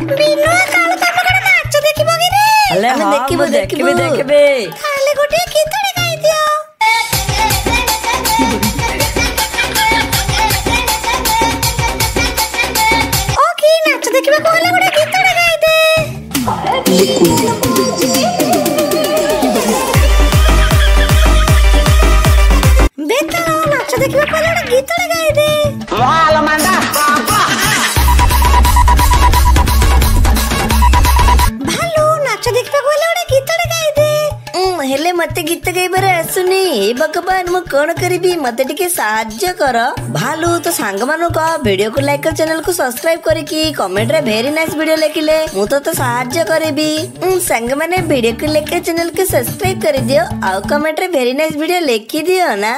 बिनु काल तम कण नाच देखिबो कि रे? अले ଆମେ देखिबो ଦେଖିବୁ देखिबे ताले गोटे गीतड़े गाई दियो। ओ की नाच देखिबो कहले गोटे गीतड़े गाई दे। बेटा नाच देखिबो कहले गोटे गीतड़े गाई दे। वाह मांदा हेले मते गीत गाइबारे आसुनी ए भगवान मु कोन करबी मते टिके सहाय्य कर भालू तो सांग मानु को वीडियो को लाइक कर चैनल को सब्सक्राइब करिकी कमेंट रे वेरी नाइस वीडियो लिखिले मु तो सहाय्य करबी सांग माने वीडियो को लाइक कर चैनल को सब्सक्राइब कर दियो आ कमेंट रे वेरी नाइस वीडियो लिखि दियो ना।